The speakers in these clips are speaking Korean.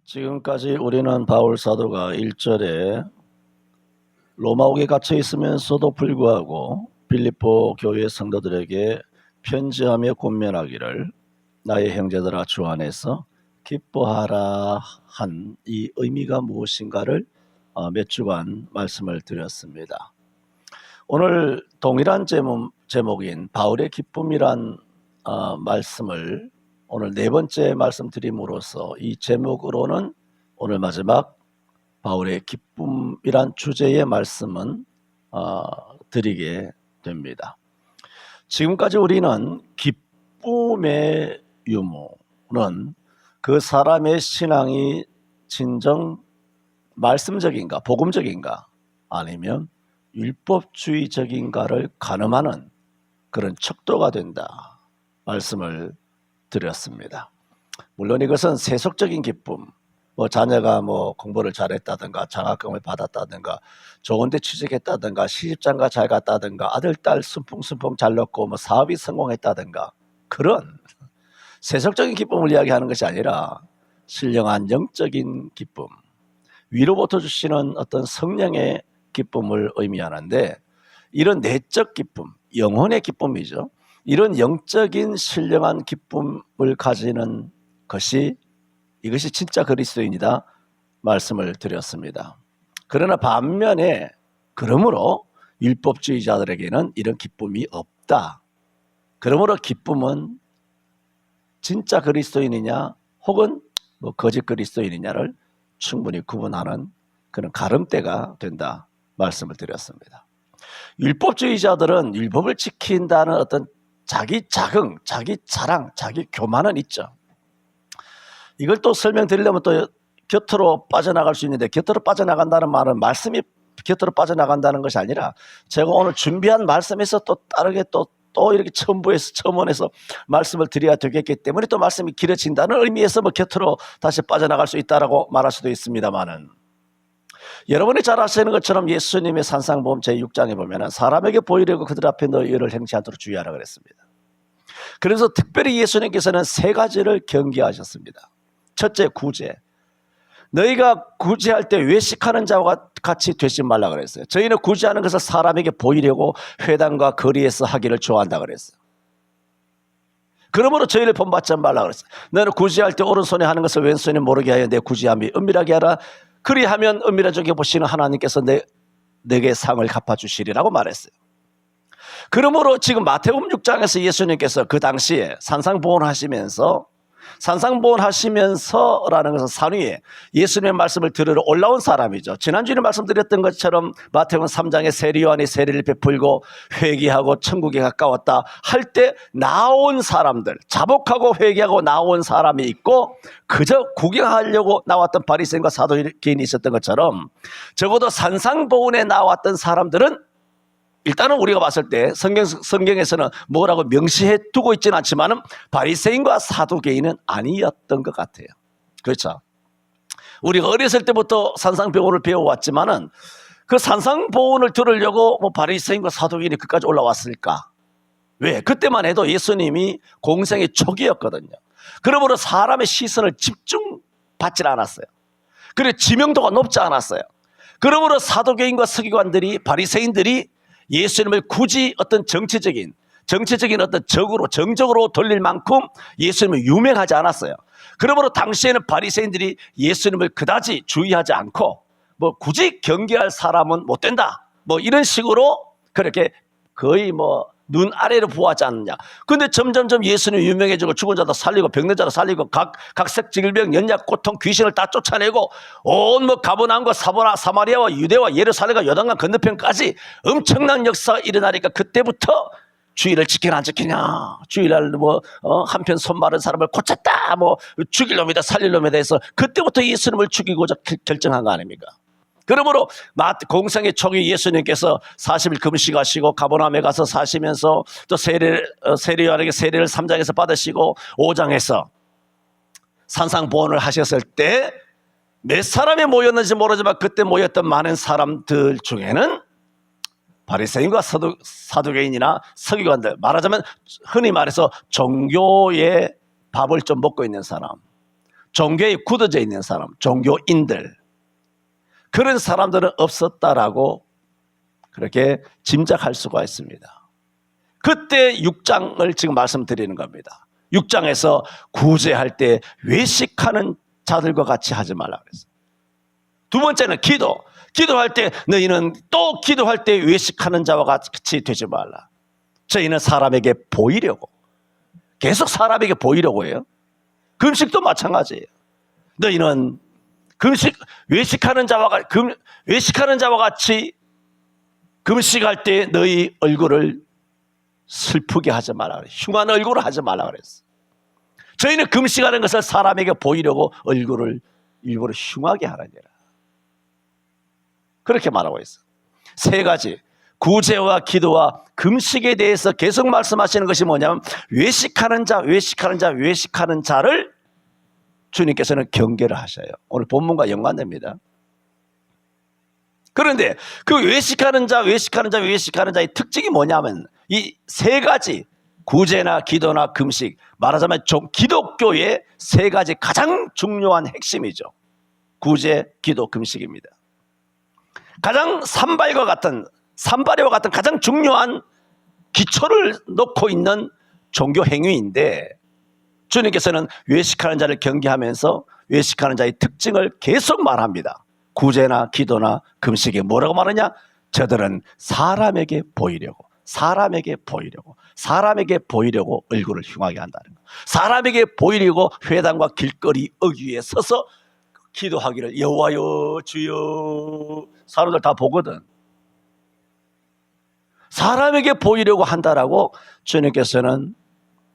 지금까지 우리는 바울 사도가 1절에 로마옥에 갇혀 있으면서도 불구하고 빌립보 교회 성도들에게 편지하며 권면하기를 나의 형제들아 주 안에서 기뻐하라 한 이 의미가 무엇인가를 몇 주간 말씀을 드렸습니다. 오늘 동일한 제목인 바울의 기쁨이란 말씀을 오늘 네 번째 말씀드림으로써 이 제목으로는 오늘 마지막 바울의 기쁨이란 주제의 말씀은 드리게 됩니다. 지금까지 우리는 기쁨의 유무는 그 사람의 신앙이 진정 말씀적인가 복음적인가 아니면 율법주의적인가를 가늠하는 그런 척도가 된다 말씀을 드렸습니다. 물론 이것은 세속적인 기쁨, 자녀가 공부를 잘했다든가 장학금을 받았다든가 좋은 데 취직했다든가 시집장가 잘 갔다든가 아들 딸 순풍순풍 잘 넣고 사업이 성공했다든가 그런 세속적인 기쁨을 이야기하는 것이 아니라 신령한 영적인 기쁨, 위로부터 주시는 어떤 성령의 기쁨을 의미하는데, 이런 내적 기쁨, 영혼의 기쁨이죠. 이런 영적인 신령한 기쁨을 가지는 이것이 진짜 그리스도인이다 말씀을 드렸습니다. 그러나 반면에 그러므로 율법주의자들에게는 이런 기쁨이 없다. 그러므로 기쁨은 진짜 그리스도인이냐 혹은 거짓 그리스도인이냐를 충분히 구분하는 그런 가름대가 된다 말씀을 드렸습니다. 율법주의자들은 율법을 지킨다는 어떤 자기 자긍, 자기 자랑, 자기 교만은 있죠. 이걸 또 설명드리려면 또 곁으로 빠져나갈 수 있는데, 곁으로 빠져나간다는 말은 말씀이 곁으로 빠져나간다는 것이 아니라 제가 오늘 준비한 말씀에서 또 다르게 또 이렇게 첨언해서 말씀을 드려야 되겠기 때문에 또 말씀이 길어진다는 의미에서 곁으로 다시 빠져나갈 수 있다라고 말할 수도 있습니다만은, 여러분이 잘 아시는 것처럼 예수님의 산상보험 제6장에 보면 사람에게 보이려고 그들 앞에 너희 의를 행치 않도록 주의하라 그랬습니다. 그래서 특별히 예수님께서는 세 가지를 경계하셨습니다. 첫째, 구제. 너희가 구제할 때 외식하는 자와 같이 되지 말라 그랬어요. 저희는 구제하는 것을 사람에게 보이려고 회당과 거리에서 하기를 좋아한다 그랬어요. 그러므로 저희를 본받지 말라 그랬어요. 너는 구제할 때 오른손에 하는 것을 왼손에 모르게 하여 내 구제함이 은밀하게 하라. 그리하면 은밀하게 보시는 하나님께서 내게 상을 갚아주시리라고 말했어요. 그러므로 지금 마태복음 6장에서 예수님께서 그 당시에 산상보훈하시면서라는 것은 산 위에 예수님의 말씀을 들으러 올라온 사람이죠. 지난주에 말씀드렸던 것처럼 마태복음 3장에 세리요한이 세리를 베풀고 회개하고 천국에 가까웠다 할 때 나온 사람들, 자복하고 회개하고 나온 사람이 있고, 그저 구경하려고 나왔던 바리새인과 사두개인이 있었던 것처럼 적어도 산상보훈에 나왔던 사람들은 일단은 우리가 봤을 때 성경에서는 뭐라고 명시해 두고 있지는 않지만 바리새인과 사두개인은 아니었던 것 같아요. 그렇죠? 우리가 어렸을 때부터 산상보훈을 배워왔지만은 그 산상보훈을 들으려고 바리새인과 사두개인이 그까지 올라왔을까? 왜? 그때만 해도 예수님이 공생의 초기였거든요. 그러므로 사람의 시선을 집중받지 않았어요. 그리고 지명도가 높지 않았어요. 그러므로 사두개인과 서기관들이, 바리새인들이 예수님을 굳이 어떤 정치적인 어떤 정적으로 돌릴 만큼 예수님은 유명하지 않았어요. 그러므로 당시에는 바리새인들이 예수님을 그다지 주의하지 않고 굳이 경계할 사람은 못 된다, 이런 식으로 그렇게 거의 눈 아래로 보았지 않느냐. 근데 점점점 예수님이 유명해지고 죽은 자도 살리고 병든 자도 살리고 각색 질병, 연약, 고통, 귀신을 다 쫓아내고 온 가버나움과 사마리아와 유대와 예루살렘과 요단강 건너편까지 엄청난 역사가 일어나니까 그때부터 주의를 지키나 안 지키냐, 주의를 한편 손 마른 사람을 고쳤다, 죽일 놈이다 살릴 놈이다 해서 그때부터 예수님을 죽이고자 결정한 거 아닙니까? 그러므로 공생의 초기 예수님께서 40일 금식하시고 가버나움에 가서 사시면서 또 세리요한에게 세례를 3장에서 받으시고 5장에서 산상보훈을 하셨을 때 몇 사람이 모였는지 모르지만 그때 모였던 많은 사람들 중에는 바리새인과 사두개인이나 서기관들, 말하자면 흔히 말해서 종교의 밥을 좀 먹고 있는 사람, 종교에 굳어져 있는 사람, 종교인들, 그런 사람들은 없었다라고 그렇게 짐작할 수가 있습니다. 그때 6장을 지금 말씀드리는 겁니다. 6장에서 구제할 때 외식하는 자들과 같이 하지 말라 그랬어요. 두 번째는 기도할 때 너희는 또 기도할 때 외식하는 자와 같이 되지 말라. 저희는 사람에게 보이려고, 계속 사람에게 보이려고 해요. 금식도 마찬가지예요. 너희는 외식하는 자와 같이 금식할 때 너희 얼굴을 슬프게 하지 말라 그랬어요. 흉한 얼굴을 하지 말라 그랬어요. 저희는 금식하는 것을 사람에게 보이려고 얼굴을 일부러 흉하게 하느니라. 그렇게 말하고 있어요. 세 가지, 구제와 기도와 금식에 대해서 계속 말씀하시는 것이 뭐냐면 외식하는 자를 주님께서는 경계를 하셔요. 오늘 본문과 연관됩니다. 그런데 그 외식하는 자의 특징이 뭐냐면 이 세 가지, 구제나 기도나 금식, 말하자면 기독교의 세 가지 가장 중요한 핵심이죠. 구제, 기도, 금식입니다. 가장 산발과 같은 가장 중요한 기초를 놓고 있는 종교 행위인데, 주님께서는 외식하는 자를 경계하면서 외식하는 자의 특징을 계속 말합니다. 구제나 기도나 금식에 뭐라고 말하냐? 저들은 사람에게 보이려고 얼굴을 흉하게 한다는 거. 사람에게 보이려고 회당과 길거리 어귀에 서서 기도하기를 여호와여 주여, 사람들 다 보거든. 사람에게 보이려고 한다라고 주님께서는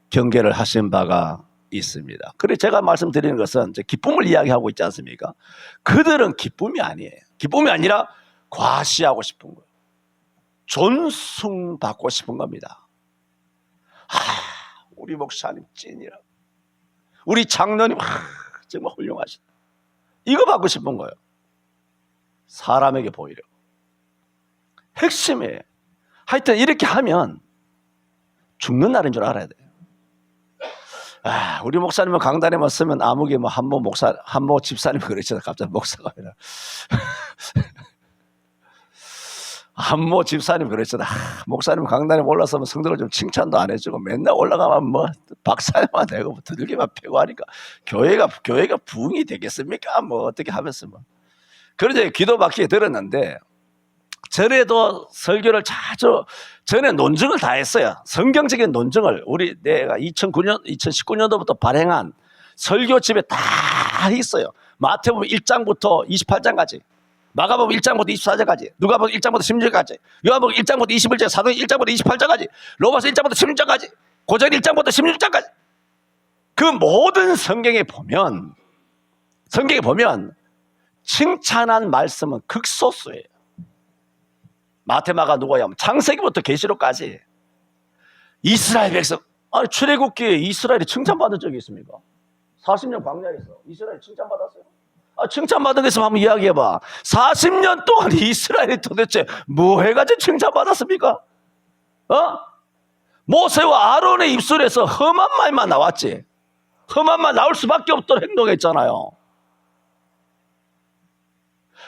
경계를 하신 바가 있습니다. 그래서 제가 말씀드리는 것은 이제 기쁨을 이야기하고 있지 않습니까? 그들은 기쁨이 아니에요. 기쁨이 아니라 과시하고 싶은 거예요. 존숭받고 싶은 겁니다. 우리 목사님 찐이라, 우리 장로님 정말 훌륭하시다, 이거 받고 싶은 거예요. 사람에게 보이려고. 핵심이에요. 하여튼 이렇게 하면 죽는 날인 줄 알아야 돼요. 우리 목사님은 강단에만 쓰면 아무개 한모 집사님 그러잖아요. 갑자기 목사가 아니라 한모 집사님 그랬잖아. 목사님 강단에 올라서면 성도를 좀 칭찬도 안 해주고 맨날 올라가면 뭐 박살만 내고 두들기만 패고 하니까 교회가 부흥이 되겠습니까? 뭐 어떻게 하면서 뭐. 그런데 기도받기에 들었는데, 전에도 설교를 전에 논증을 다 했어요. 성경적인 논증을 내가 2019년도부터 발행한 설교집에 다 있어요. 마태복음 1장부터 28장까지, 마가복음 1장부터 24장까지, 누가복음 1장부터 16장까지, 요한복음 1장부터 21장, 사도행 1장부터 28장까지, 로마서 1장부터 16장까지, 고전 1장부터 16장까지. 그 모든 성경에 보면 칭찬한 말씀은 극소수예요. 마태, 마가, 누가야 창세기부터 계시록까지 이스라엘 백성, 출애굽기에 이스라엘이 칭찬받은 적이 있습니까? 40년 광야에서 이스라엘이 칭찬받았어요? 칭찬받은 것을 한번 이야기해봐. 40년 동안 이스라엘이 도대체 뭐 해가지고 칭찬받았습니까? 모세와 아론의 입술에서 험한 말만 나왔지. 험한 말 나올 수밖에 없도록 행동했잖아요.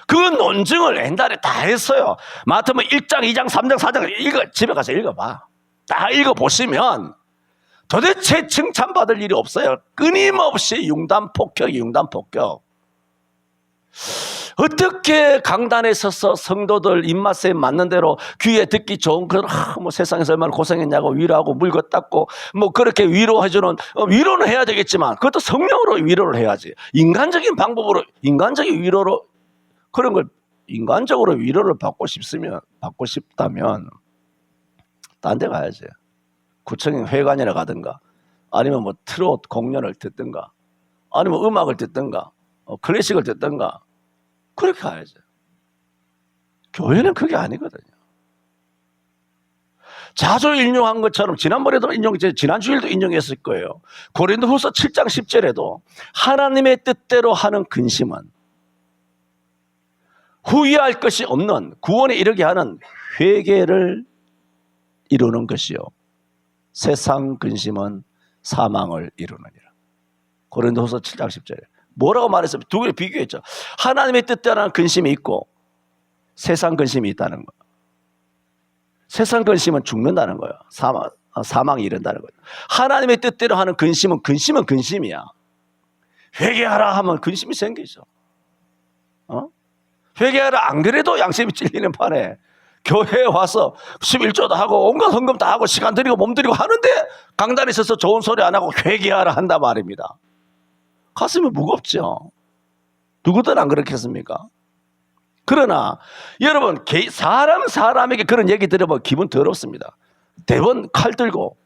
그 논증을 옛날에 다 했어요. 마태복음 1장, 2장, 3장, 4장 집에 가서 읽어봐. 다 읽어보시면 도대체 칭찬받을 일이 없어요. 끊임없이 융단폭격. 어떻게 강단에 서서 성도들 입맛에 맞는 대로 귀에 듣기 좋은 그런 뭐 세상에서 얼마나 고생했냐고 위로하고 물고 닦고 뭐 그렇게 위로해주는, 위로는 해야 되겠지만 그것도 성령으로 위로를 해야지. 인간적인 방법으로, 인간적인 위로로, 그런 걸 인간적으로 위로를 받고 싶다면 딴 데 가야지. 구청의 회관이나 가든가, 아니면 뭐 트롯 공연을 듣든가, 아니면 음악을 듣든가, 클래식을 듣든가, 그렇게 가야지. 교회는 그게 아니거든요. 자주 인용한 것처럼 지난번에도 지난주일도 인용했을 거예요. 고린도후서 7장 10절에도 하나님의 뜻대로 하는 근심은 후회할 것이 없는 구원에 이르게 하는 회개를 이루는 것이요, 세상 근심은 사망을 이루느니라. 고린도후서 7장 10절에 뭐라고 말했어요? 두 개를 비교했죠. 하나님의 뜻대로 하는 근심이 있고 세상 근심이 있다는 거예요. 세상 근심은 죽는다는 거예요. 사망이 이른다는 거예요. 하나님의 뜻대로 하는 근심은 근심이야. 회개하라 하면 근심이 생기죠. 회개하라 안 그래도 양심이 찔리는 판에 교회에 와서 11조도 하고 온갖 헌금 다 하고 시간 들이고 몸 들이고 하는데 강단에 있어서 좋은 소리 안 하고 회개하라 한다 말입니다. 가슴이 무겁죠. 누구든 안 그렇겠습니까? 그러나 여러분 사람에게 그런 얘기 들으면 기분 더럽습니다. 대번 칼 들고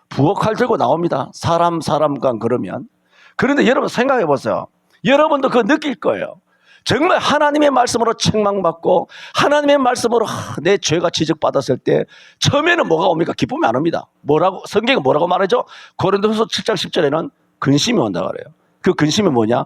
부엌 칼 들고 나옵니다. 사람과 그러면. 그런데 여러분 생각해 보세요. 여러분도 그거 느낄 거예요. 정말 하나님의 말씀으로 책망받고 하나님의 말씀으로 내 죄가 지적받았을 때 처음에는 뭐가 옵니까? 기쁨이 안 옵니다. 성경은 뭐라고 말하죠? 고린도후서 7장 10절에는 근심이 온다고 그래요. 그 근심이 뭐냐?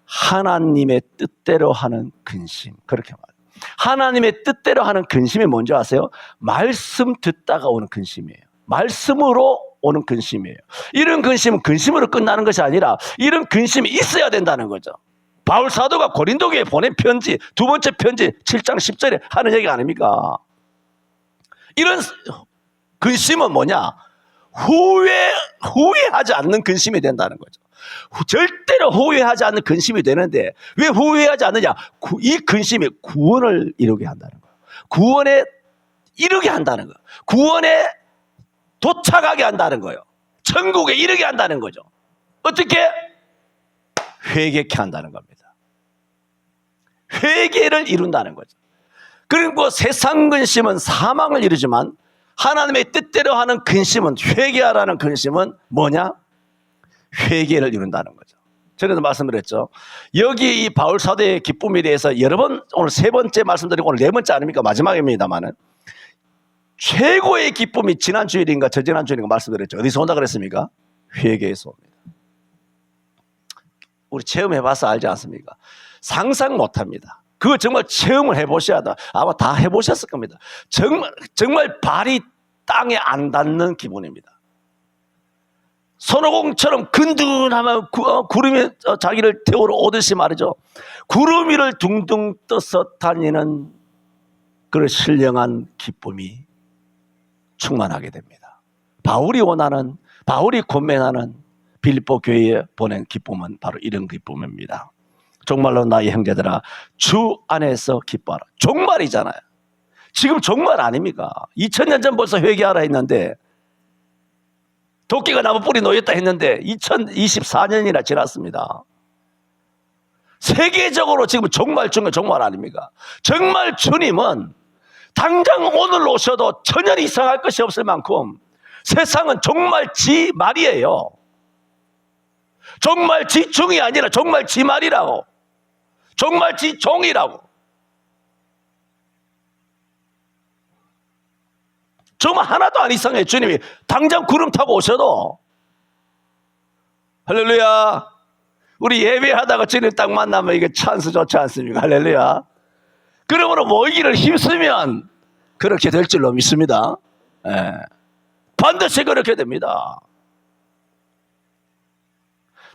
하나님의 뜻대로 하는 근심. 그렇게 말해요. 하나님의 뜻대로 하는 근심이 뭔지 아세요? 말씀 듣다가 오는 근심이에요. 말씀으로 오는 근심이에요. 이런 근심은 근심으로 끝나는 것이 아니라 이런 근심이 있어야 된다는 거죠. 바울 사도가 고린도교에 보낸 편지, 두 번째 편지 7장 10절에 하는 얘기 아닙니까? 이런 근심은 뭐냐? 후회하지 않는 근심이 된다는 거죠. 절대로 후회하지 않는 근심이 되는데 왜 후회하지 않느냐? 이 근심이 구원을 이루게 한다는 거예요. 구원에 이르게 한다는 거예요. 구원에 도착하게 한다는 거예요. 천국에 이르게 한다는 거죠. 어떻게? 회개케 한다는 겁니다. 회개를 이룬다는 거죠. 그리고 세상 근심은 사망을 이루지만 하나님의 뜻대로 하는 근심은, 회개하라는 근심은 뭐냐? 회개를 이룬다는 거죠. 전에도 말씀드렸죠. 여기 이 바울 사도의 기쁨에 대해서 여러 번, 오늘 세 번째 말씀드리고 오늘 네 번째 아닙니까? 마지막입니다만은 최고의 기쁨이 지난 주일인가 저지난 주일인가 말씀드렸죠. 어디서 온다 그랬습니까? 회개에서 옵니다. 우리 체험해봐서 알지 않습니까? 상상 못합니다. 그거 정말 체험을 해보셔야 돼. 아마 다 해보셨을 겁니다. 정말 발이 땅에 안 닿는 기분입니다. 손오공처럼 근둔하면 구름이 자기를 태우러 오듯이 말이죠. 구름 위를 둥둥 떠서 다니는 그런 신령한 기쁨이 충만하게 됩니다. 바울이 권면하는 빌립보 교회에 보낸 기쁨은 바로 이런 기쁨입니다. 정말로 나의 형제들아 주 안에서 기뻐하라. 종말이잖아요. 지금 종말 아닙니까? 2000년 전 벌써 회개하라 했는데 도끼가 나무 뿌리 놓였다 했는데 2024년이나 지났습니다. 세계적으로 지금 종말 중에 종말 아닙니까? 정말 주님은 당장 오늘 오셔도 전혀 이상할 것이 없을 만큼 세상은 정말 지 말이에요. 정말 지 중이 아니라 정말 지 말이라고. 정말 지 종이라고. 정말 하나도 안 이상해. 주님이 당장 구름 타고 오셔도. 할렐루야. 우리 예배하다가 주님 딱 만나면 이게 찬스 좋지 않습니까? 할렐루야. 그러므로 모이기를 힘쓰면 그렇게 될 줄로 믿습니다. 예. 반드시 그렇게 됩니다.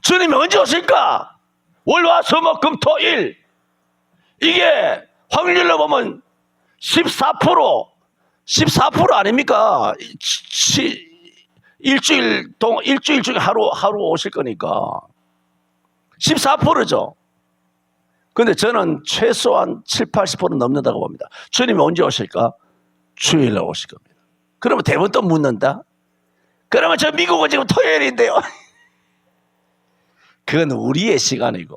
주님이 언제 오실까? 월화수목금토일. 이게 확률로 보면 14% 아닙니까? 일주일 중에 하루 오실 거니까 14%죠. 근데 저는 최소한 70-80% 넘는다고 봅니다. 주님이 언제 오실까? 주일날 오실 겁니다. 그러면 대부분 또 묻는다? 그러면 저 미국은 지금 토요일인데요. 그건 우리의 시간이고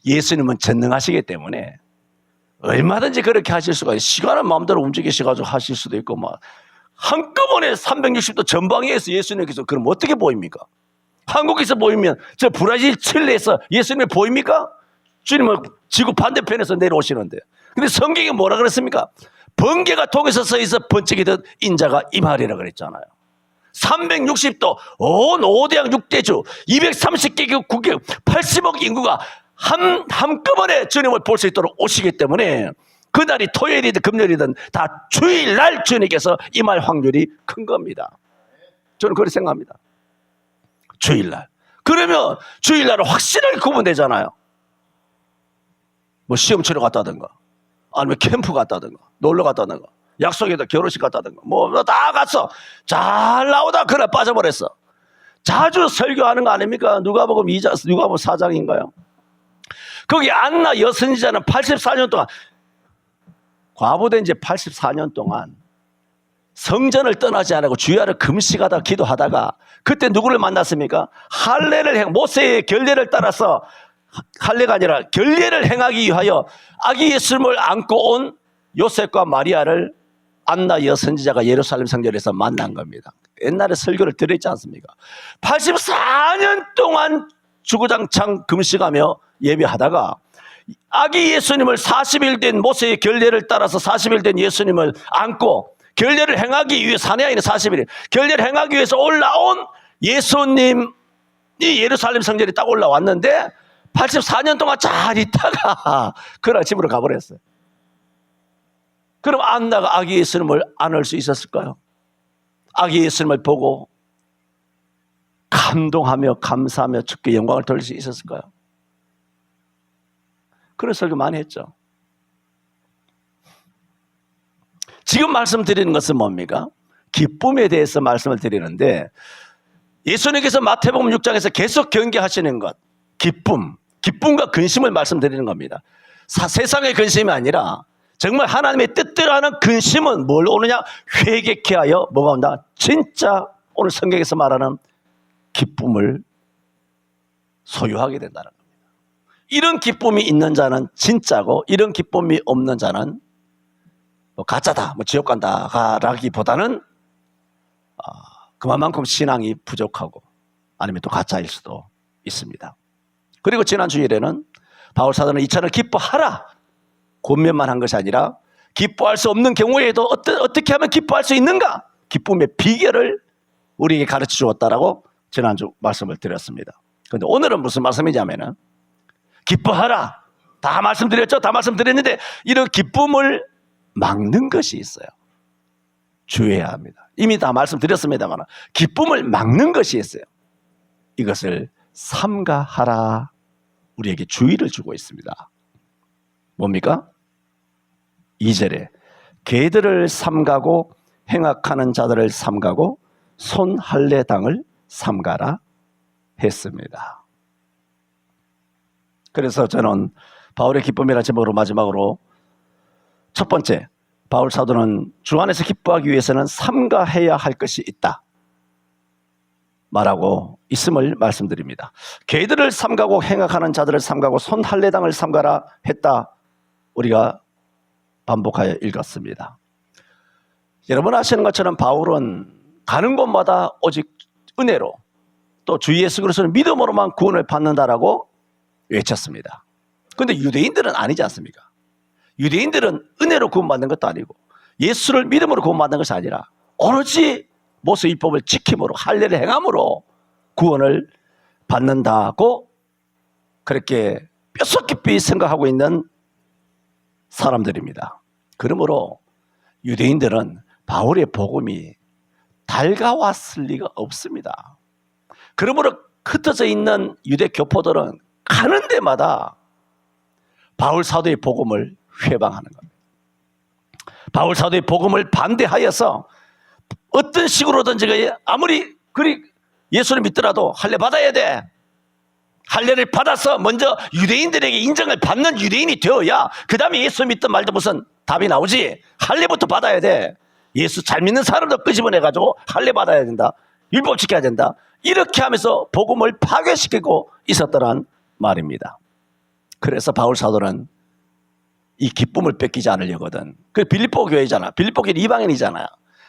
예수님은 전능하시기 때문에 얼마든지 그렇게 하실 수가 있어요. 시간은 마음대로 움직이셔가지고 하실 수도 있고 막 한꺼번에 360도 전방위에서 예수님께서 그럼 어떻게 보입니까? 한국에서 보이면 저 브라질 칠레에서 예수님이 보입니까? 주님은 지구 반대편에서 내려오시는데. 근데 성경이 뭐라 그랬습니까? 번개가 통에서 서있어 번쩍이듯 인자가 임하리라 그랬잖아요. 360도 온 5대양 6대주 230개국 국경 80억 인구가 한꺼번에 주님을 볼 수 있도록 오시기 때문에 그날이 토요일이든 금요일이든 다 주일날 주님께서 임할 확률이 큰 겁니다. 저는 그렇게 생각합니다. 주일날. 그러면 주일날은 확실하게 구분되잖아요. 뭐 시험 치러 갔다든가, 아니면 캠프 갔다든가, 놀러 갔다든가, 약속에다 결혼식 갔다든가, 뭐 다 갔어. 잘 나오다 그래 빠져버렸어. 자주 설교하는 거 아닙니까? 누가복음 2장, 누가복음 4장인가요? 거기 안나 여선지자는 84년 동안, 과부된 지 84년 동안 성전을 떠나지 않고 주야를 금식하다 기도하다가 그때 누구를 만났습니까? 모세의 결례를 따라서, 할례가 아니라 결례를 행하기 위하여 아기 예수님을 안고 온 요셉과 마리아를 안나 여선지자가 예루살렘 성전에서 만난 겁니다. 옛날에 설교를 들었지 않습니까? 84년 동안 주구장창 금식하며 예배하다가 아기 예수님을 40일 된 모세의 결례를 따라서 40일 된 예수님을 안고 결례를 행하기 위해, 사내아이는 40일 결례를 행하기 위해서 올라온 예수님이 예루살렘 성전에 딱 올라왔는데 84년 동안 잘 있다가 그날 집으로 가버렸어요. 그럼 안나가 아기 예수님을 안을 수 있었을까요? 아기 예수님을 보고 감동하며 감사하며 주께 영광을 돌릴 수 있었을까요? 그런 설교 많이 했죠. 지금 말씀드리는 것은 뭡니까? 기쁨에 대해서 말씀을 드리는데, 예수님께서 마태복음 6장에서 계속 경계하시는 것, 기쁨과 근심을 말씀드리는 겁니다. 세상의 근심이 아니라 정말 하나님의 뜻대로 하는 근심은 뭘 오느냐? 회개케 하여 뭐가 온다? 진짜 오늘 성경에서 말하는 기쁨을 소유하게 된다는 겁니다. 이런 기쁨이 있는 자는 진짜고, 이런 기쁨이 없는 자는 뭐 가짜다, 뭐 지옥 간다라기보다는 그만큼 신앙이 부족하고 아니면 또 가짜일 수도 있습니다. 그리고 지난 주일에는 바울 사도는 이처럼 기뻐하라 권면만 한 것이 아니라 기뻐할 수 없는 경우에도 어떻게 하면 기뻐할 수 있는가? 기쁨의 비결을 우리에게 가르쳐 주었다라고 지난주 말씀을 드렸습니다. 그런데 오늘은 무슨 말씀이냐면은 기뻐하라. 다 말씀드렸죠? 다 말씀드렸는데 이런 기쁨을 막는 것이 있어요. 주의해야 합니다. 이미 다 말씀드렸습니다만 기쁨을 막는 것이 있어요. 이것을 삼가하라. 우리에게 주의를 주고 있습니다. 뭡니까? 2절에 개들을 삼가고 행악하는 자들을 삼가고 손할례당을 삼가라 했습니다. 그래서 저는 바울의 기쁨이라는 제목으로 마지막으로 첫 번째, 바울 사도는 주 안에서 기뻐하기 위해서는 삼가해야 할 것이 있다 말하고 있음을 말씀드립니다. 개들을 삼가고 행악하는 자들을 삼가고 손할례당을 삼가라 했다. 우리가 반복하여 읽었습니다. 여러분 아시는 것처럼 바울은 가는 곳마다 오직 은혜로 또 주 예수 그리스도를 믿음으로만 구원을 받는다라고 외쳤습니다. 그런데 유대인들은 아니지 않습니까? 유대인들은 은혜로 구원받는 것도 아니고 예수를 믿음으로 구원받는 것이 아니라 오로지 모세 율법을 지킴으로 할례를 행함으로 구원을 받는다고 그렇게 뼛속 깊이 생각하고 있는 사람들입니다. 그러므로 유대인들은 바울의 복음이 달가웠을 리가 없습니다. 그러므로 흩어져 있는 유대 교포들은 가는 데마다 바울 사도의 복음을 회방하는 겁니다. 바울 사도의 복음을 반대하여서 어떤 식으로든지 아무리 그리 예수를 믿더라도 할례 받아야 돼. 할례를 받아서 먼저 유대인들에게 인정을 받는 유대인이 되어야 그 다음에 예수 믿든 말든 무슨 답이 나오지. 할례부터 받아야 돼. 예수 잘 믿는 사람도 끄집어내가지고 할례 받아야 된다. 율법 지켜야 된다. 이렇게 하면서 복음을 파괴시키고 있었더란 말입니다. 그래서 바울 사도는 이 기쁨을 뺏기지 않으려거든. 그 빌립보 교회잖아. 빌립보 교회는 이방인이잖아요.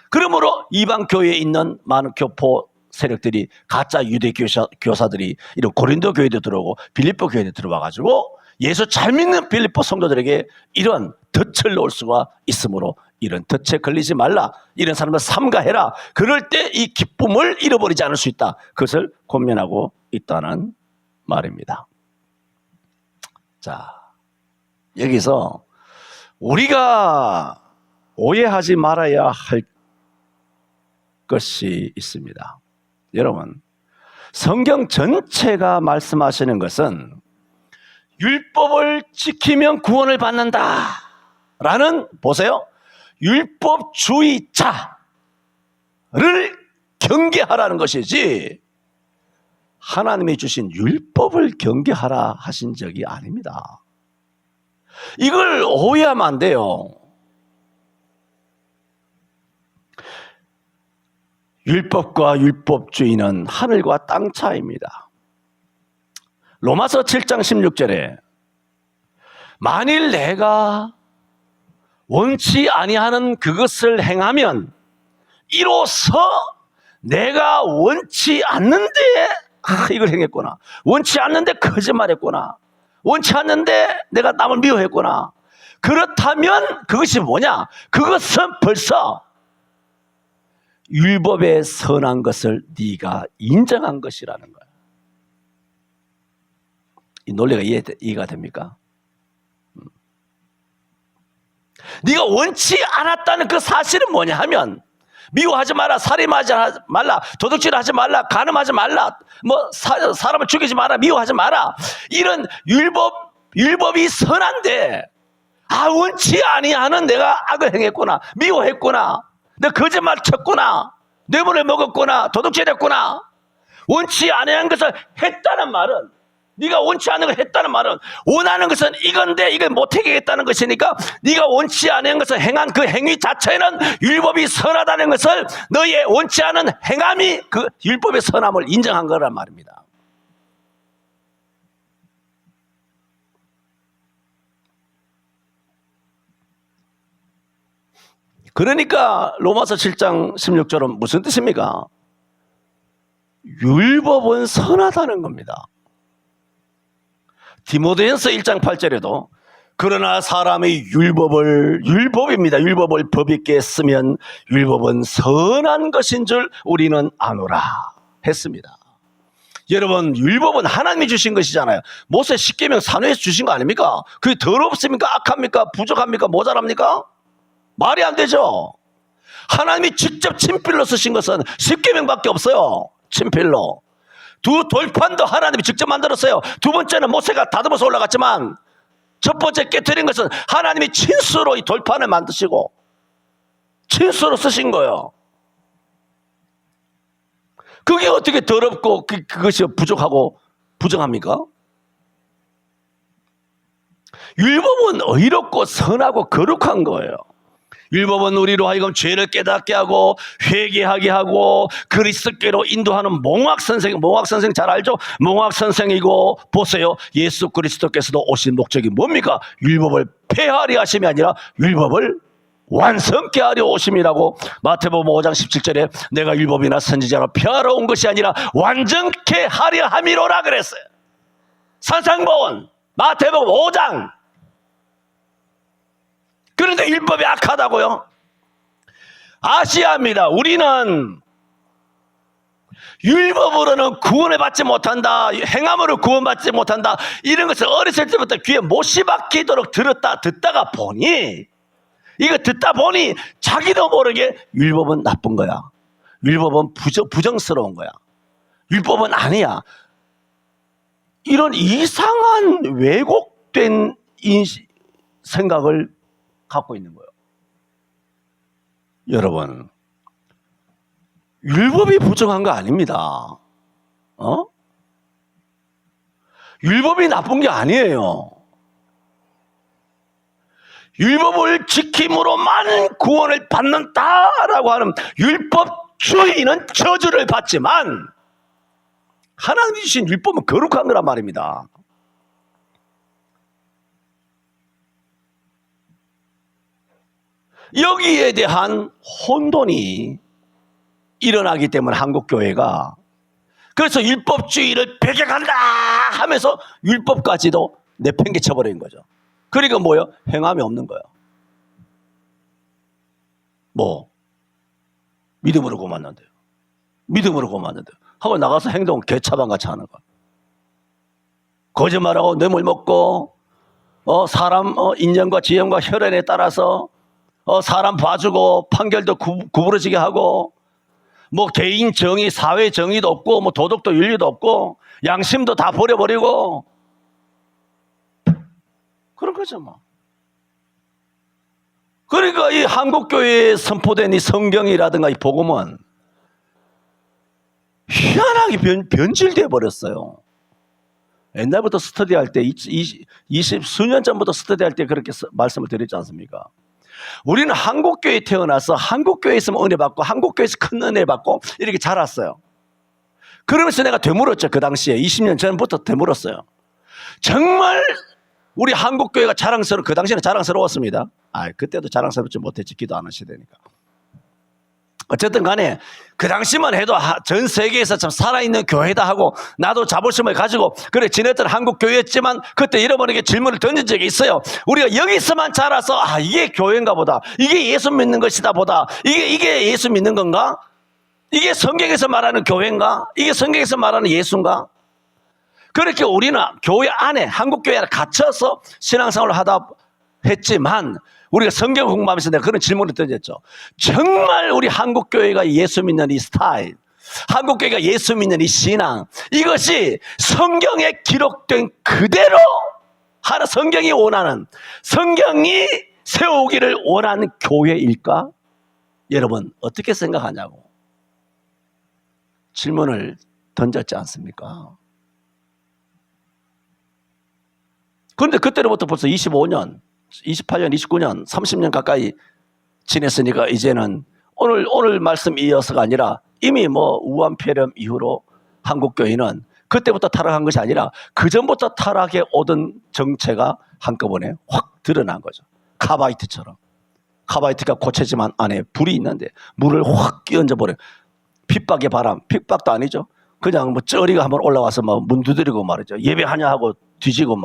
그러므로 이방 교회에 있는 많은 교포 세력들이 가짜 유대 교사들이 이런 고린도 교회도 들어오고 빌립보 교회도 들어와가지고 예수 잘 믿는 빌립보 성도들에게 이런 덫을 놓을 수가 있으므로 이런 덫에 걸리지 말라. 이런 사람을 삼가해라. 그럴 때 이 기쁨을 잃어버리지 않을 수 있다. 그것을 권면하고 있다는 말입니다. 자, 여기서 우리가 오해하지 말아야 할 것이 있습니다. 여러분, 성경 전체가 말씀하시는 것은 율법을 지키면 구원을 받는다 라는, 보세요, 율법주의자를 경계하라는 것이지 하나님이 주신 율법을 경계하라 하신 적이 아닙니다. 이걸 오해하면 안 돼요. 율법과 율법주의는 하늘과 땅 차이입니다. 로마서 7장 16절에 만일 내가 원치 아니하는 그것을 행하면 이로써 내가 원치 않는데 이걸 행했구나, 원치 않는데 거짓말했구나, 원치 않는데 내가 남을 미워했구나. 그렇다면 그것이 뭐냐? 그것은 벌써 율법의 선한 것을 네가 인정한 것이라는 거야. 이 논리가 이해가 됩니까? 네가 원치 않았다는 그 사실은 뭐냐 하면, 미워하지 마라, 살인하지 말라, 도둑질하지 말라, 간음하지 말라, 뭐 사람을 죽이지 마라, 미워하지 마라, 이런 율법이 선한데, 원치 아니하는 내가 악을 행했구나, 미워했구나, 내가 거짓말 쳤구나, 뇌물을 먹었구나, 도둑질했구나, 원치 아니한 것을 했다는 말은, 네가 원치 않는 걸 했다는 말은 원하는 것은 이건데 이걸 못하게 했다는 것이니까, 네가 원치 않은 것을 행한 그 행위 자체는 율법이 선하다는 것을, 너의 원치 않은 행함이 그 율법의 선함을 인정한 거란 말입니다. 그러니까 로마서 7장 16절은 무슨 뜻입니까? 율법은 선하다는 겁니다. 디모데전서 1장 8절에도 그러나 사람의 율법입니다. 율법을 법 있게 쓰면 율법은 선한 것인 줄 우리는 아노라 했습니다. 여러분, 율법은 하나님이 주신 것이잖아요. 모세 십계명 산회에서 주신 거 아닙니까? 그게 더럽습니까? 악합니까? 부족합니까? 모자랍니까? 말이 안 되죠. 하나님이 직접 친필로 쓰신 것은 십계명밖에 없어요. 친필로. 두 돌판도 하나님이 직접 만들었어요. 두 번째는 모세가 다듬어서 올라갔지만, 첫 번째 깨트린 것은 하나님이 친수로 이 돌판을 만드시고 친수로 쓰신 거예요. 그게 어떻게 더럽고 그것이 부족하고 부정합니까? 율법은 의롭고 선하고 거룩한 거예요. 율법은 우리로 하여금 죄를 깨닫게 하고 회개하게 하고 그리스도께로 인도하는 몽학선생 잘 알죠? 몽학선생이고, 보세요, 예수 그리스도께서도 오신 목적이 뭡니까? 율법을 폐하려 하심이 아니라 율법을 완성케 하려 오심이라고 마태복음 5장 17절에 내가 율법이나 선지자로 폐하러 온 것이 아니라 완전케 하려 함이로라 그랬어요. 산상보온 마태복음 5장. 그런데 율법이 악하다고요? 아시아입니다. 우리는 율법으로는 구원을 받지 못한다, 행함으로 구원받지 못한다, 이런 것을 어렸을 때부터 귀에 못이 박히도록 듣다가 보니, 이거 듣다 보니 자기도 모르게 율법은 나쁜 거야, 율법은 부정스러운 거야, 율법은 아니야, 이런 이상한 왜곡된 생각을 갖고 있는 거예요. 여러분, 율법이 부정한 거 아닙니다. 율법이 나쁜 게 아니에요. 율법을 지킴으로만 구원을 받는다라고 하는 율법주의는 저주를 받지만, 하나님이 주신 율법은 거룩한 거란 말입니다. 여기에 대한 혼돈이 일어나기 때문에 한국교회가, 그래서 율법주의를 배격한다 하면서 율법까지도 내팽개쳐버린 거죠. 그러니까 뭐예요? 행함이 없는 거예요. 뭐 믿음으로 구원받는데요, 믿음으로 구원받는데요 하고 나가서 행동 개차반같이 하는 거야. 거짓말하고 뇌물 먹고 사람 인연과 지형과 혈연에 따라서 사람 봐주고 판결도 구부러지게 하고, 뭐 개인 정의, 사회 정의도 없고, 뭐 도덕도 윤리도 없고, 양심도 다 버려버리고, 그런 거죠 뭐. 그러니까 이 한국교회에 선포된 이 성경이라든가 이 복음은 희한하게 변질돼 버렸어요. 옛날부터 스터디할 때 20 수년 전부터 스터디할 때 그렇게 말씀을 드렸지 않습니까? 우리는 한국교회에 태어나서 한국교회에 있으면 은혜 받고 한국교회에서 큰 은혜 받고 이렇게 자랐어요. 그러면서 내가 되물었죠. 그 당시에 20년 전부터 되물었어요. 정말 우리 한국교회가 그 당시에는 자랑스러웠습니다. 그때도 자랑스럽지 못했지. 기도 안 하시다니까. 어쨌든 간에 그 당시만 해도 전 세계에서 참 살아있는 교회다 하고 나도 자부심을 가지고 그래 지냈던 한국 교회였지만 그때 잃어버리게 질문을 던진 적이 있어요. 우리가 여기서만 자라서 이게 교회인가 보다. 이게 예수 믿는 것이다 보다. 이게 예수 믿는 건가? 이게 성경에서 말하는 교회인가? 이게 성경에서 말하는 예수인가? 그렇게 우리는 교회 안에 한국 교회 안에 갇혀서 신앙생활을 하다 했지만 우리가 성경 공부하면서 내가 그런 질문을 던졌죠. 정말 우리 한국 교회가 예수 믿는 이 스타일, 한국 교회가 예수 믿는 이 신앙, 이것이 성경에 기록된 그대로 하나 성경이 원하는, 성경이 세우기를 원하는 교회일까? 여러분 어떻게 생각하냐고 질문을 던졌지 않습니까? 그런데 그때로부터 벌써 25년, 28년, 29년, 30년 가까이 지냈으니까 이제는 오늘 말씀 이어서가 아니라 이미 우한폐렴 이후로 한국교회는 그때부터 타락한 것이 아니라 그전부터 타락에 오던 정체가 한꺼번에 확 드러난 거죠. 카바이트처럼. 카바이트가 고체지만 안에 불이 있는데 물을 확 끼얹어버려요. 핍박의 바람, 핍박도 아니죠. 그냥 쩌리가 한번 올라와서 문 두드리고 말이죠. 예배하냐 하고 뒤지고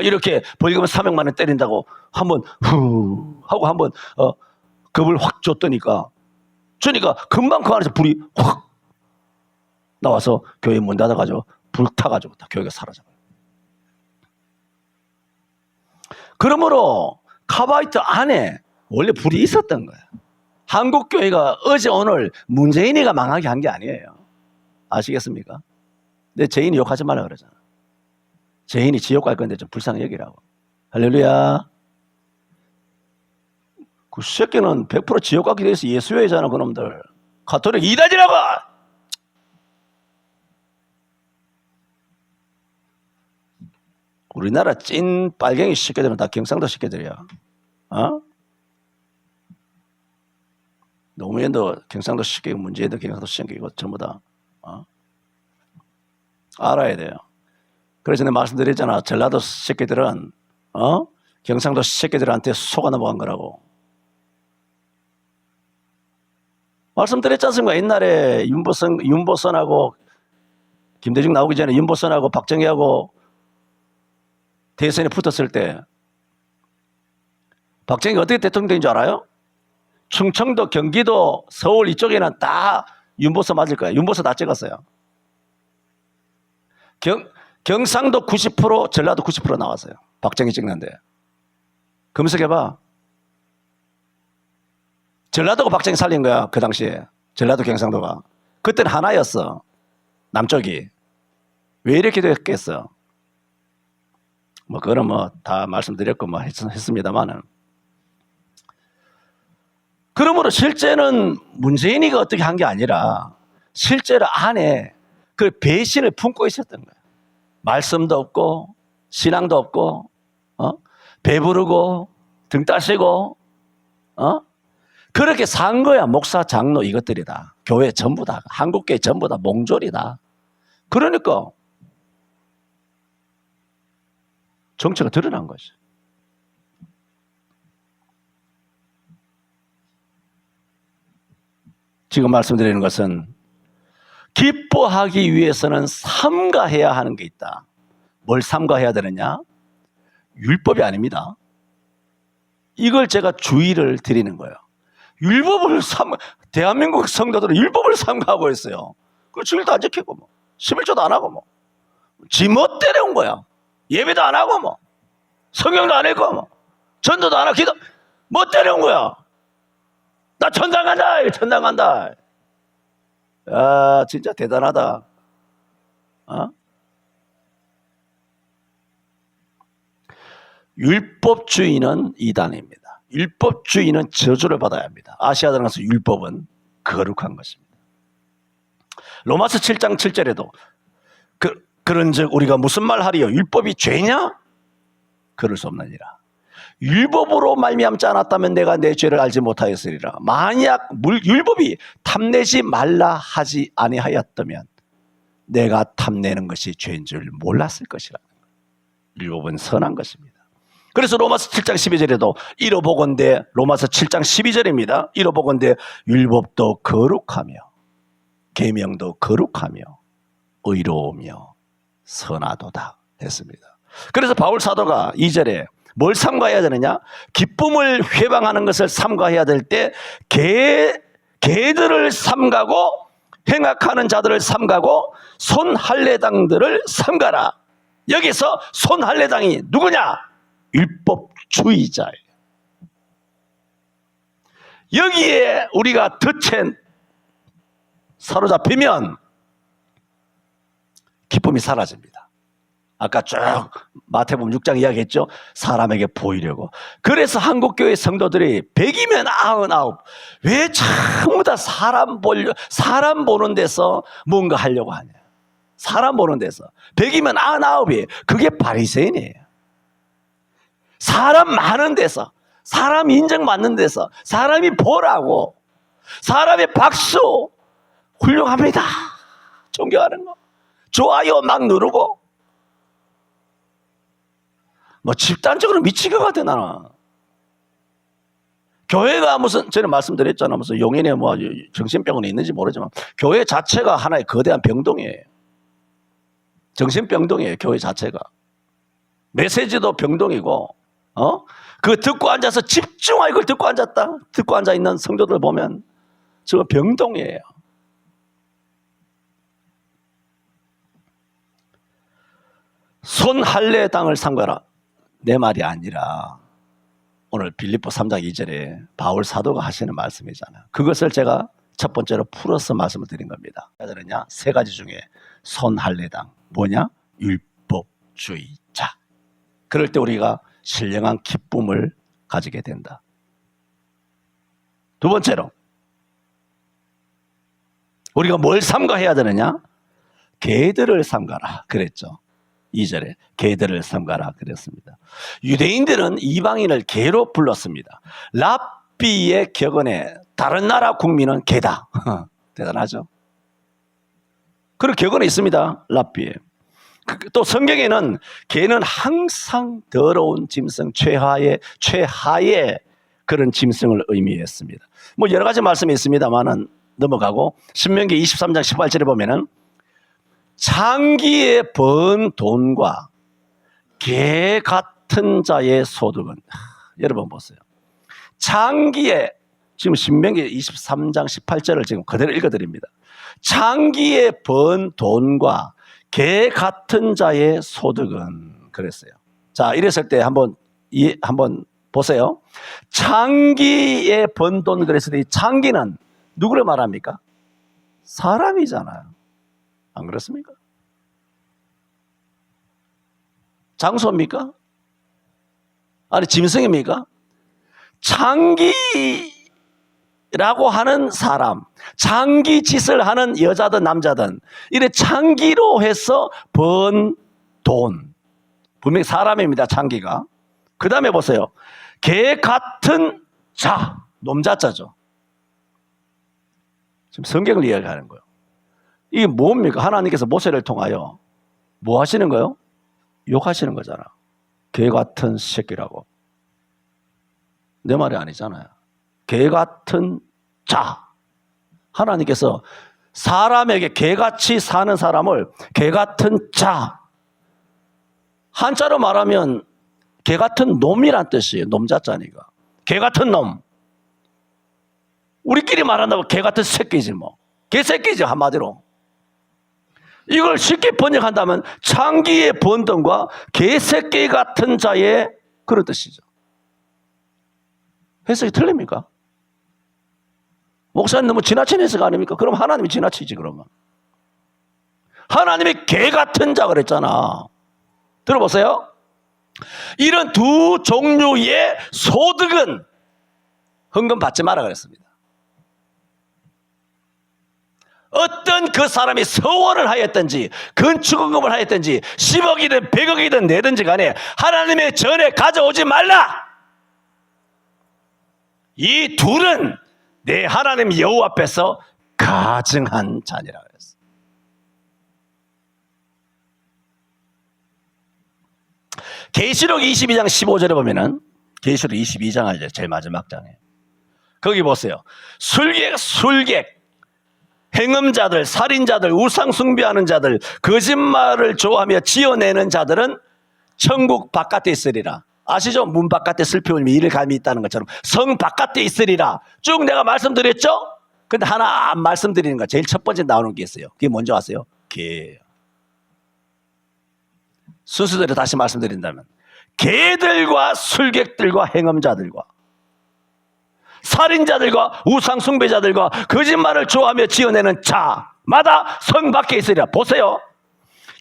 이렇게 벌금 300만 원 때린다고 한번 후 하고 한번 겁을 확 줬더니까 금방 그 안에서 불이 확 나와서 교회 문 닫아가지고 불 타가지고 다 교회가 사라져요. 그러므로 카바이트 안에 원래 불이 있었던 거예요. 한국 교회가 어제 오늘 문재인이가 망하게 한 게 아니에요. 아시겠습니까? 근데 재인이 욕하지 말라 그러잖아. 재인이 지옥 갈 건데 좀 불쌍히 여기라고. 할렐루야. 그 새끼는 100% 지옥 가게 돼서 예수회잖아 그놈들. 가톨릭 이단이라고. 우리나라 찐 빨갱이 새끼들은 다 경상도 새끼들이야. 노무현도 경상도 새끼고 문재인도 경상도 새끼고 전부 다 알아야 돼요. 그래서 내가 말씀드렸잖아. 전라도 새끼들은 경상도 새끼들한테 속아 넘어간 거라고. 말씀드렸지 않습니까? 옛날에 윤보선하고 김대중 나오기 전에 윤보선하고 박정희하고 대선에 붙었을 때 박정희가 어떻게 대통령 된 줄 알아요? 충청도, 경기도, 서울 이쪽에는 다 윤보선 맞을 거예요. 윤보선 다 찍었어요. 경상도 90%, 전라도 90% 나왔어요. 박정희 찍는데. 검색해봐. 전라도가 박정희 살린 거야. 그 당시에. 전라도 경상도가. 그때는 하나였어. 남쪽이. 왜 이렇게 됐겠어? 그건 다 말씀드렸고 했습니다만은. 그러므로 실제는 문재인이가 어떻게 한 게 아니라 실제로 안에 그 배신을 품고 있었던 거예요. 말씀도 없고 신앙도 없고 배부르고 등 따시고 그렇게 산 거야. 목사, 장로 이것들이다. 교회 전부 다, 한국교회 전부 다 몽졸이다. 그러니까 정체가 드러난 거지. 지금 말씀드리는 것은 기뻐하기 위해서는 삼가해야 하는 게 있다. 뭘 삼가해야 되느냐? 율법이 아닙니다. 이걸 제가 주의를 드리는 거예요. 대한민국 성도들은 율법을 삼가하고 있어요. 그 주일도 안 지키고 11조도 안 하고 지 멋대로 온 거야. 예배도 안 하고 성경도 안 읽고 전도도 안 하고 기도 멋대로 온 거야. 나 천당 간다. 천당 간다. 야, 진짜 대단하다. 율법주의는 이단입니다. 율법주의는 저주를 받아야 합니다. 아시아 들어가서 율법은 거룩한 것입니다. 로마서 7장 7절에도 그런즉 우리가 무슨 말 하리요? 율법이 죄냐? 그럴 수 없느니라. 율법으로 말미암지 않았다면 내가 내 죄를 알지 못하였으리라. 만약 율법이 탐내지 말라 하지 아니하였다면 내가 탐내는 것이 죄인 줄 몰랐을 것이라. 율법은 선한 것입니다. 그래서 로마서 7장 12절에도 이러보건대, 로마서 7장 12절입니다. 이러보건대 율법도 거룩하며 계명도 거룩하며 의로우며 선하도다 했습니다. 그래서 바울 사도가 2절에 뭘 삼가해야 되느냐? 기쁨을 회방하는 것을 삼가해야 될 때 개들을 삼가고 행악하는 자들을 삼가고 손할례당들을 삼가라. 여기서 손할례당이 누구냐? 율법주의자예요. 여기에 우리가 덫에 사로잡히면 기쁨이 사라집니다. 아까 쭉 마태복음 6장 이야기했죠. 사람에게 보이려고. 그래서 한국교회 성도들이 100이면 99. 왜 전부 다 사람 보는 데서 뭔가 하려고 하냐. 사람 보는 데서. 100이면 99이에요. 그게 바리새인이에요. 사람 많은 데서, 사람 인정받는 데서, 사람이 보라고, 사람의 박수, 훌륭합니다. 존경하는 거. 좋아요 막 누르고. 뭐 집단적으로 미친 것 같아 나는. 교회가 무슨, 저는 말씀드렸잖아, 무슨 용인에 뭐 정신병원이 있는지 모르지만 교회 자체가 하나의 거대한 병동이에요. 정신병동이에요. 교회 자체가. 메시지도 병동이고, 그 듣고 앉아서 집중하게 그걸 듣고 앉았다, 듣고 앉아 있는 성도들 보면 저거 병동이에요. 손할례당을 삼가라. 내 말이 아니라 오늘 빌립보 3장 2절에 바울 사도가 하시는 말씀이잖아요. 그것을 제가 첫 번째로 풀어서 말씀을 드린 겁니다. 그러냐? 세 가지 중에 손할례당 뭐냐? 율법주의자. 그럴 때 우리가 신령한 기쁨을 가지게 된다. 두 번째로 우리가 뭘 삼가해야 되느냐? 개들을 삼가라 그랬죠. 2절에 개들을 삼가라 그랬습니다. 유대인들은 이방인을 개로 불렀습니다. 랍비의 격언에 다른 나라 국민은 개다. 대단하죠. 그런 격언이 있습니다. 랍비에. 또 성경에는 개는 항상 더러운 짐승, 최하의 그런 짐승을 의미했습니다. 뭐 여러 가지 말씀이 있습니다만은 넘어가고, 신명기 23장 18절에 보면은 장기에 번 돈과 개 같은 자의 소득은, 여러분 보세요. 장기에, 지금 신명기 23장 18절을 지금 그대로 읽어드립니다. 장기에 번 돈과 개 같은 자의 소득은 그랬어요. 자, 이랬을 때 한번 보세요. 장기에 번 돈 그랬을 때 이 장기는 누구를 말합니까? 사람이잖아요. 안 그렇습니까? 장소입니까? 아니, 짐승입니까? 장기라고 하는 사람, 장기 짓을 하는 여자든 남자든 이래 장기로 해서 번 돈, 분명히 사람입니다. 장기가. 그 다음에 보세요. 개 같은 자, 놈자자죠. 지금 성경을 이야기하는 거예요. 이게 뭡니까? 하나님께서 모세를 통하여 뭐 하시는 거예요? 욕하시는 거잖아. 개 같은 새끼라고. 내 말이 아니잖아요. 개 같은 자. 하나님께서 사람에게 개같이 사는 사람을 개 같은 자. 한자로 말하면 개 같은 놈이란 뜻이에요. 놈자자니까. 개 같은 놈. 우리끼리 말한다고 개 같은 새끼지 뭐. 개새끼지 한마디로. 이걸 쉽게 번역한다면 장기의 번돈과 개새끼 같은 자의 그런 뜻이죠. 해석이 틀립니까? 목사님 너무 지나친 해석 아닙니까? 그럼 하나님이 지나치지 그러면. 하나님이 개 같은 자 그랬잖아. 들어보세요. 이런 두 종류의 소득은 헌금 받지 마라 그랬습니다. 어떤 그 사람이 서원을 하였든지 건축헌금을 하였든지 10억이든 100억이든 내든지 간에 하나님의 전에 가져오지 말라. 이 둘은 내 하나님 여호와 앞에서 가증한 자니라 그랬어요. 계시록 22장 15절에 보면은, 계시록 22장 제일 마지막 장에 거기 보세요. 술객 행음자들, 살인자들, 우상 숭배하는 자들, 거짓말을 좋아하며 지어내는 자들은 천국 바깥에 있으리라. 아시죠? 문 바깥에 슬피 울며 이를 감이 있다는 것처럼 성 바깥에 있으리라. 쭉 내가 말씀드렸죠? 근데 하나 안 말씀드리는 거, 제일 첫 번째 나오는 게 있어요. 그게 뭔지 아세요? 개예요. 순서대로 다시 말씀드린다면, 개들과 술객들과 행음자들과 살인자들과 우상 숭배자들과 거짓말을 좋아하며 지어내는 자마다 성 밖에 있으리라. 보세요.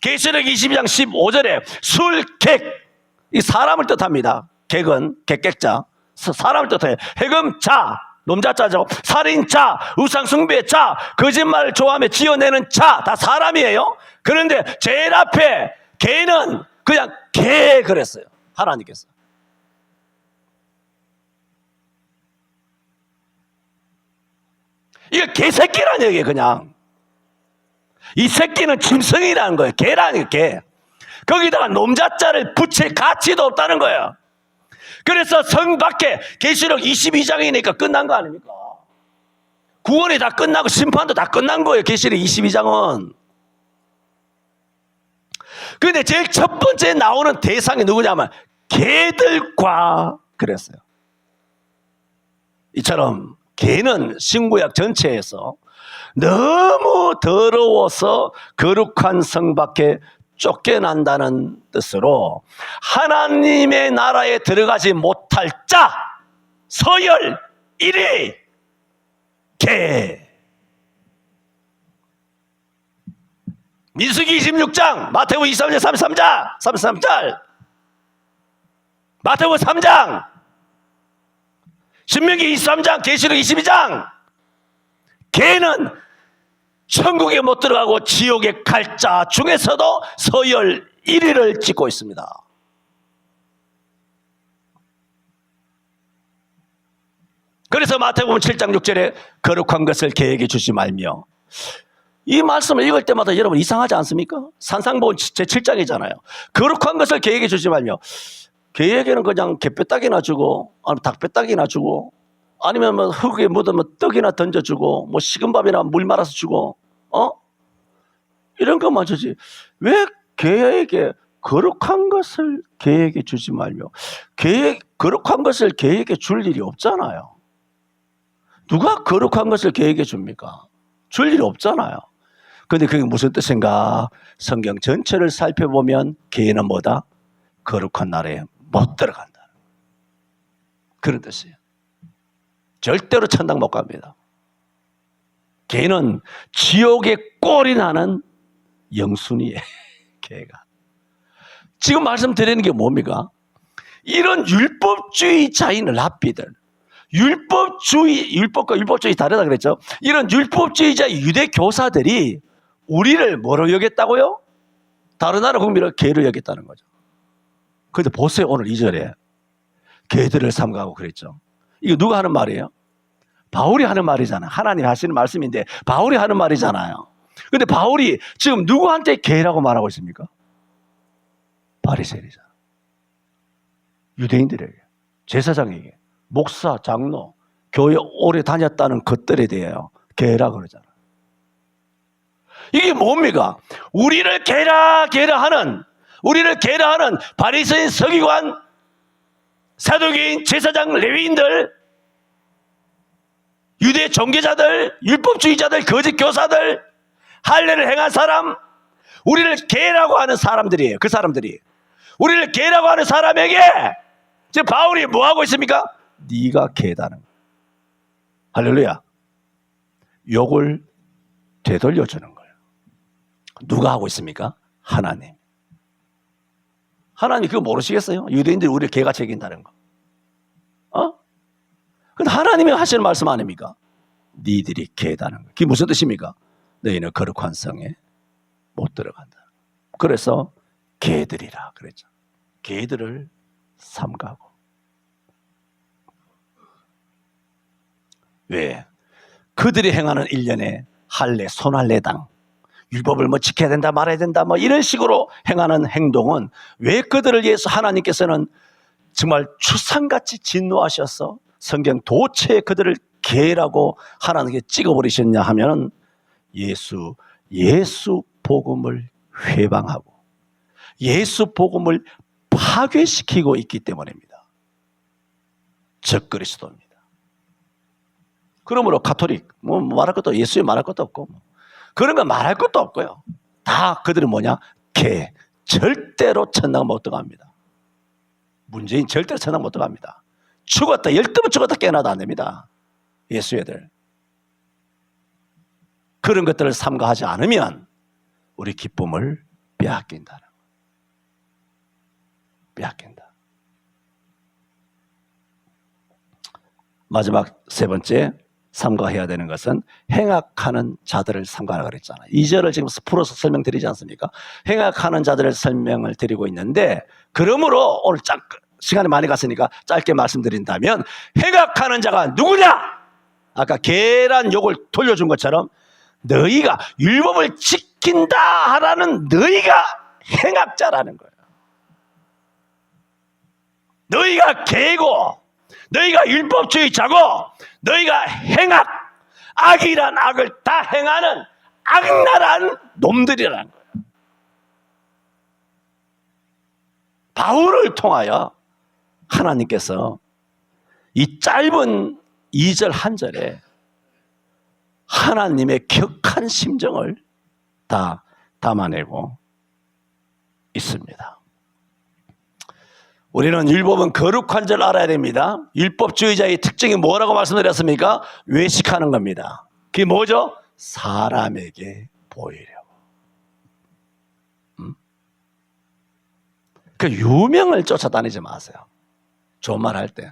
계시록 22장 15절에 술객, 이 사람을 뜻합니다. 객은 객객자, 사람을 뜻해요. 해금자, 놈자자죠. 살인자, 우상 숭배자, 거짓말을 좋아하며 지어내는 자, 다 사람이에요. 그런데 제일 앞에 개는 그냥 개 그랬어요. 하나님께서. 이거 개새끼란 얘기예요. 그냥 이 새끼는 짐승이라는 거예요. 개라는 개. 거기다가 놈자자를 붙일 가치도 없다는 거예요. 그래서 성 밖에 계시록 22장이니까 끝난 거 아닙니까? 구원이 다 끝나고 심판도 다 끝난 거예요. 계시록 22장은. 그런데 제일 첫 번째 나오는 대상이 누구냐면 개들과 그랬어요. 이처럼 개는 신구약 전체에서 너무 더러워서 거룩한 성 밖에 쫓겨난다는 뜻으로 하나님의 나라에 들어가지 못할 자, 서열 1위 개. 민수기 26장, 마태복음 23장 33절, 마태복음 3장, 신명기 23장, 계시록 22장. 개는 천국에 못 들어가고 지옥에 갈 자 중에서도 서열 1위를 찍고 있습니다. 그래서 마태복음 7장 6절에 거룩한 것을 개에게 주지 말며, 이 말씀을 읽을 때마다 여러분 이상하지 않습니까? 산상보훈 제7장이잖아요. 거룩한 것을 개에게 주지 말며, 개에게는 그냥 개뼈딱이나 주고, 아니면 닭뼈딱이나 주고, 아니면 뭐 흙에 묻으면 떡이나 던져주고, 뭐 식은 밥이나 물 말아서 주고, 이런 것만 주지. 왜 개에게 거룩한 것을 개에게 주지 말며, 거룩한 것을 개에게 줄 일이 없잖아요. 누가 거룩한 것을 개에게 줍니까? 줄 일이 없잖아요. 그런데 그게 무슨 뜻인가? 성경 전체를 살펴보면 개는 뭐다? 거룩한 나라에 못 들어간다. 그런 뜻이에요. 절대로 천당 못 갑니다. 개는 지옥에 꼴이 나는 영순이에요. 개가. 지금 말씀드리는 게 뭡니까? 이런 율법주의자인 랍비들, 율법과 율법주의 다르다 그랬죠. 이런 율법주의자 유대 교사들이 우리를 뭐로 여겼다고요? 다른 나라 국민을 개로 여겼다는 거죠. 그런데 보세요. 오늘 2절에 개들을 삼가고 그랬죠. 이거 누가 하는 말이에요? 바울이 하는 말이잖아요. 하나님 하시는 말씀인데 바울이 하는 말이잖아요. 그런데 바울이 지금 누구한테 개라고 말하고 있습니까? 바리새인이잖아. 유대인들에게, 제사장에게, 목사, 장로, 교회 오래 다녔다는 것들에 대해요. 개라 그러잖아. 이게 뭡니까? 우리를 개라 하는 바리새인, 서기관, 사두개인, 제사장, 레위인들, 유대 종교자들, 율법주의자들, 거짓 교사들, 할례를 행한 사람, 우리를 개라고 하는 사람들이에요. 그 사람들이 우리를 개라고 하는 사람에게 지금 바울이 뭐 하고 있습니까? 네가 개다는 거예요. 할렐루야. 욕을 되돌려주는 거예요. 누가 하고 있습니까? 하나님. 하나님 그거 모르시겠어요? 유대인들이 우리를 개같이 여긴다는 거. 근데 하나님이 하시는 말씀 아닙니까? 니들이 개다는 거. 그게 무슨 뜻입니까? 너희는 거룩한 성에 못 들어간다. 그래서 개들이라 그랬죠. 개들을 삼가고. 왜? 그들이 행하는 일련의 할례, 손할례당, 율법을 뭐 지켜야 된다 말아야 된다 뭐 이런 식으로 행하는 행동은 왜 그들을 위해서 하나님께서는 정말 추상같이 진노하셔서 성경 도처에 그들을 개라고 하나님께 찍어버리셨냐 하면은 예수 복음을 회방하고 예수 복음을 파괴시키고 있기 때문입니다. 적그리스도입니다. 그러므로 가톨릭 뭐 말할 것도 예수에 말할 것도 없고 그런 거 말할 것도 없고요. 다 그들은 뭐냐? 개. 절대로 천당 못 들어갑니다. 문재인 절대로 천당 못 들어갑니다. 죽었다 열두번 죽었다 깨어나도 안 됩니다. 예수 애들. 그런 것들을 삼가하지 않으면 우리 기쁨을 빼앗긴다는 거예요. 빼앗긴다. 마지막 세 번째 삼가해야 되는 것은 행악하는 자들을 삼가하라 그랬잖아요. 2절을 지금 풀어서 설명드리지 않습니까? 행악하는 자들을 설명을 드리고 있는데 그러므로 오늘 시간이 많이 갔으니까 짧게 말씀드린다면 행악하는 자가 누구냐? 아까 계란 욕을 돌려준 것처럼 너희가 율법을 지킨다 하라는 너희가 행악자라는 거예요. 너희가 개고 너희가 율법주의자고 너희가 행악, 악이란 악을 다 행하는 악랄한 놈들이라는 거예요. 바울을 통하여 하나님께서 이 짧은 2절 한 절에 하나님의 격한 심정을 다 담아내고 있습니다. 우리는 율법은 거룩한 줄 알아야 됩니다. 율법주의자의 특징이 뭐라고 말씀드렸습니까? 외식하는 겁니다. 그게 뭐죠? 사람에게 보이려고. 그 유명을 쫓아다니지 마세요. 좋은 말 할 때.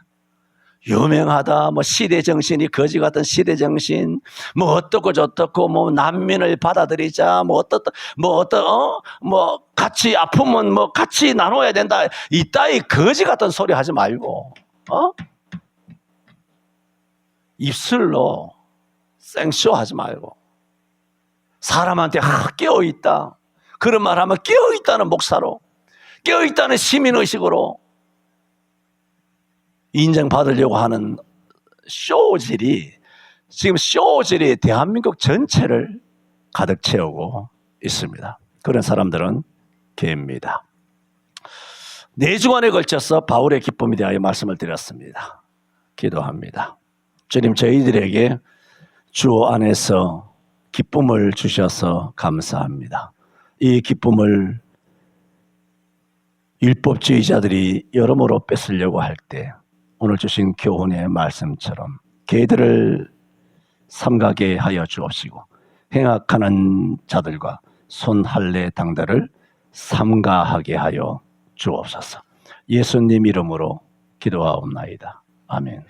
유명하다, 뭐 시대 정신이 거지 같은 시대 정신, 뭐 어떻고 저떻고, 뭐 난민을 받아들이자, 뭐 같이 아프면 뭐 같이 나눠야 된다. 이따위 거지 같은 소리 하지 말고, 입술로 생쇼 하지 말고, 사람한테 깨어 있다. 그런 말 하면 깨어 있다는 목사로, 깨어 있다는 시민의식으로 인정받으려고 하는 쇼질이 지금 쇼질이 대한민국 전체를 가득 채우고 있습니다. 그런 사람들은 개입니다. 4주간에 걸쳐서 바울의 기쁨에 대하여 말씀을 드렸습니다. 기도합니다. 주님, 저희들에게 주 안에서 기쁨을 주셔서 감사합니다. 이 기쁨을 율법주의자들이 여러모로 뺏으려고 할 때 오늘 주신 교훈의 말씀처럼 개들을 삼가게 하여 주옵시고 행악하는 자들과 손할례 당들을 삼가하게 하여 주옵소서. 예수님 이름으로 기도하옵나이다. 아멘.